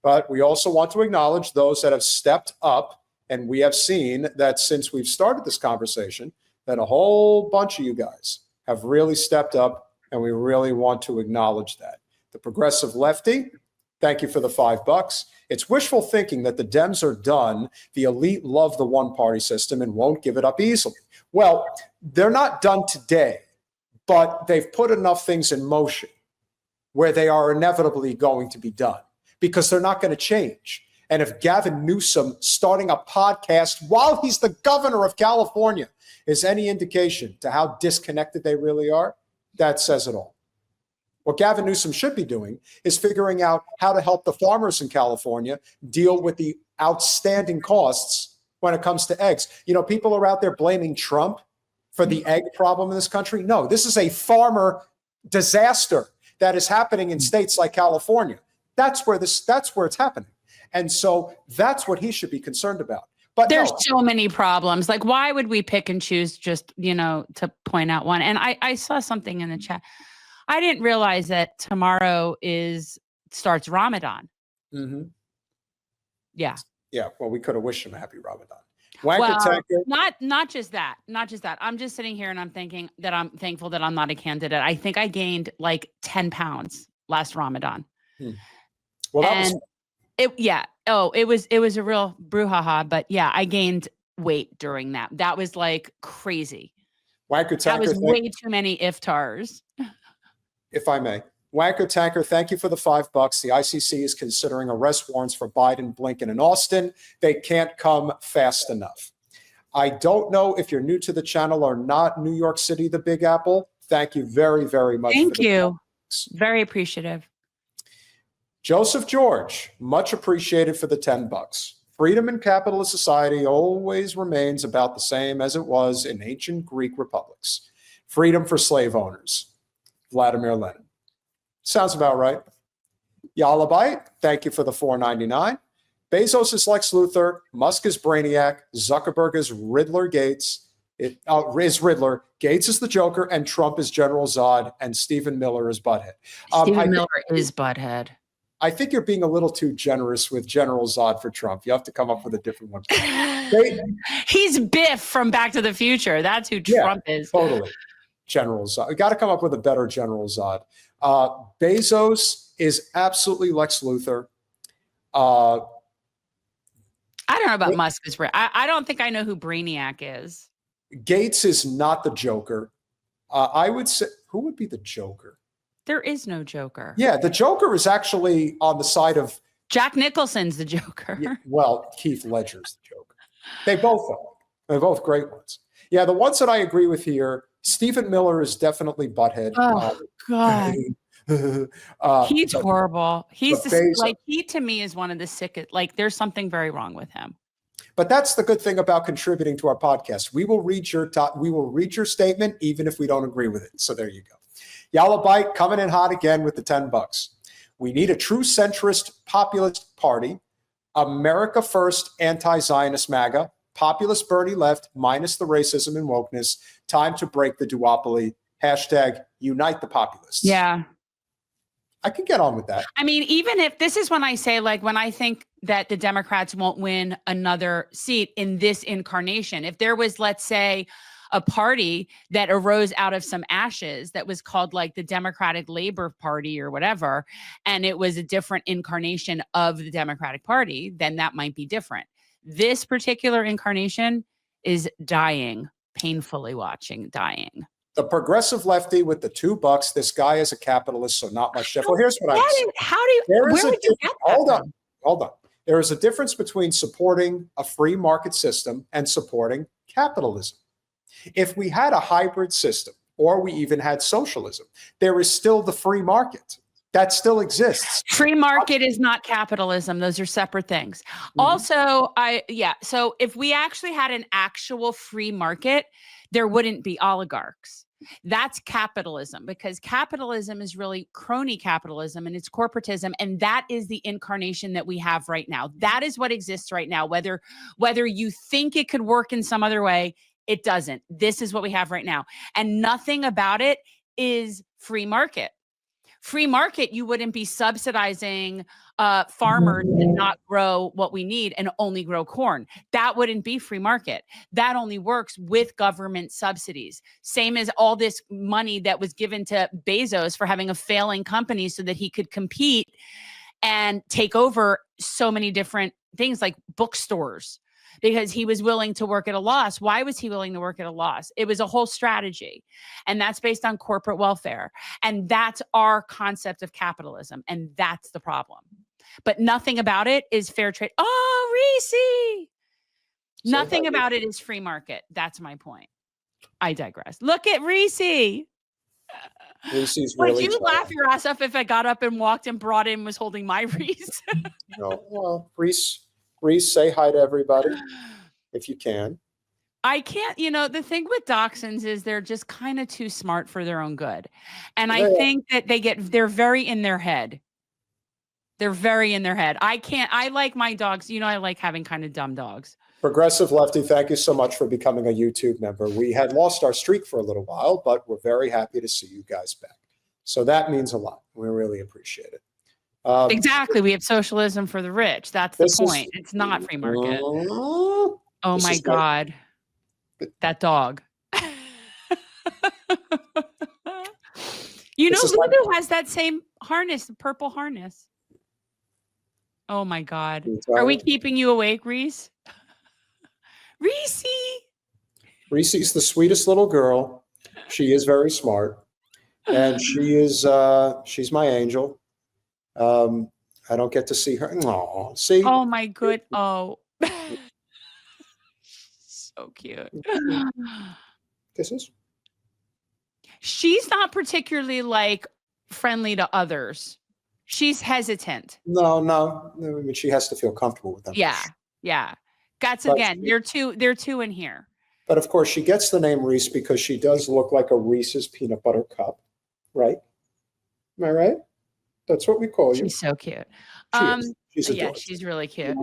But we also want to acknowledge those that have stepped up. And we have seen that since we've started this conversation, that a whole bunch of you guys have really stepped up, and we really want to acknowledge that. The progressive lefty, thank you for the $5. It's wishful thinking that the Dems are done. The elite love the one-party system and won't give it up easily. Well, they're not done today, but they've put enough things in motion where they are inevitably going to be done because they're not going to change. And if Gavin Newsom starting a podcast while he's the governor of California is any indication to how disconnected they really are, that says it all. What Gavin Newsom should be doing is figuring out how to help the farmers in California deal with the outstanding costs when it comes to eggs. You know, people are out there blaming Trump for the egg problem in this country. No, this is a farmer disaster that is happening in states like California. That's where it's happening. And so that's what he should be concerned about. But there's so many problems. Like, why would we pick and choose just, to point out one? And I saw something in the chat. I didn't realize that tomorrow starts Ramadan. Mm-hmm. Yeah. Yeah. Well, we could have wished him a happy Ramadan. Not just that. I'm just sitting here and I'm thinking that I'm thankful that I'm not a candidate. I think I gained like 10 pounds last Ramadan. Well, that was... It was a real brouhaha, but yeah, I gained weight during that. That was like crazy. That was way too many iftars. If I may. Wanker Tanker, thank you for the $5. The ICC is considering arrest warrants for Biden, Blinken, and Austin. They can't come fast enough. I don't know if you're new to the channel or not. New York City, the Big Apple. Thank you very, very much. Thank you. Very appreciative. Joseph George, much appreciated for the $10. Freedom in capitalist society always remains about the same as it was in ancient Greek republics. Freedom for slave owners. Vladimir Lenin. Sounds about right. Yalabite, thank you for the $4.99. Bezos is Lex Luthor. Musk is Brainiac. Zuckerberg is Riddler Gates. Is Riddler. Gates is the Joker. And Trump is General Zod. And Stephen Miller is Butthead. Stephen Miller is Butthead. I think you're being a little too generous with General Zod for Trump. You have to come up with a different one. He's Biff from Back to the Future. That's who Trump is. Totally. General Zod. We got to come up with a better General Zod. Bezos is absolutely Lex Luthor. I don't know about Musk. I don't think I know who Brainiac is. Gates is not the Joker. I would say, who would be the Joker? There is no Joker. Yeah, the Joker is actually on the side of... Jack Nicholson's the Joker. Yeah, well, Heath Ledger's the Joker. They both are. They're both great ones. Yeah, the ones that I agree with here, Stephen Miller is definitely Butthead. Oh, God. He's horrible. He's he to me is one of the sickest. Like, there's something very wrong with him. But that's the good thing about contributing to our podcast. We will read your statement even if we don't agree with it. So there you go. Yalabite coming in hot again with the $10. We need a true centrist populist party. America first, anti-Zionist MAGA. Populist Bernie left, minus the racism and wokeness. Time to break the duopoly. Hashtag unite the populists. Yeah. I can get on with that. I mean, even if this is when I say, like, when I think that the Democrats won't win another seat in this incarnation, if there was, let's say, a party that arose out of some ashes that was called like the Democratic Labor Party or whatever, and it was a different incarnation of the Democratic Party, then that might be different. This particular incarnation is dying, painfully dying. The progressive lefty with the $2. This guy is a capitalist, so not much different. Well, here's what I'm saying. Where would you get that? Hold on. There is a difference between supporting a free market system and supporting capitalism. If we had a hybrid system, or we even had socialism, there is still the free market. That still exists. Free market is not capitalism. Those are separate things. Mm-hmm. Also, so if we actually had an actual free market, there wouldn't be oligarchs. That's capitalism, because capitalism is really crony capitalism and it's corporatism. And that is the incarnation that we have right now. That is what exists right now. Whether you think it could work in some other way, it doesn't. This is what we have right now. And nothing about it is free market. Free market, you wouldn't be subsidizing farmers to not grow what we need and only grow corn. That wouldn't be free market. That only works with government subsidies. Same as all this money that was given to Bezos for having a failing company so that he could compete and take over so many different things like bookstores, because he was willing to work at a loss. Why was he willing to work at a loss? It was a whole strategy. And that's based on corporate welfare. And that's our concept of capitalism. And that's the problem. But nothing about it is fair trade. Oh, Reese. Nothing about it is free market. That's my point. I digress. Look at Reese. Reese's Would really you laugh your ass off if I got up and walked and brought in was holding my Reese? No, well, Reese, say hi to everybody if you can. I can't, the thing with dachshunds is they're just kind of too smart for their own good. And I think that they're very in their head. They're very in their head. I like my dogs. I like having kind of dumb dogs. Progressive Lefty, thank you so much for becoming a YouTube member. We had lost our streak for a little while, but we're very happy to see you guys back. So that means a lot. We really appreciate it. Exactly. We have socialism for the rich. That's the point. It's not free market. Oh my God. That dog. Lulu has that same harness, the purple harness. Oh my God. Are we keeping you awake, Reese? Reese. Reese's the sweetest little girl. She is very smart. And she's my angel. I don't get to see her. Aw, see? Oh my good. Oh. So cute. Kisses. She's not particularly friendly to others. She's hesitant. No. I mean, she has to feel comfortable with them. Yeah. Again, they're two in here. But of course, she gets the name Reese because she does look like a Reese's peanut butter cup, right? Am I right? That's what we call you. She's so cute. She's adorable. Yeah, she's really cute.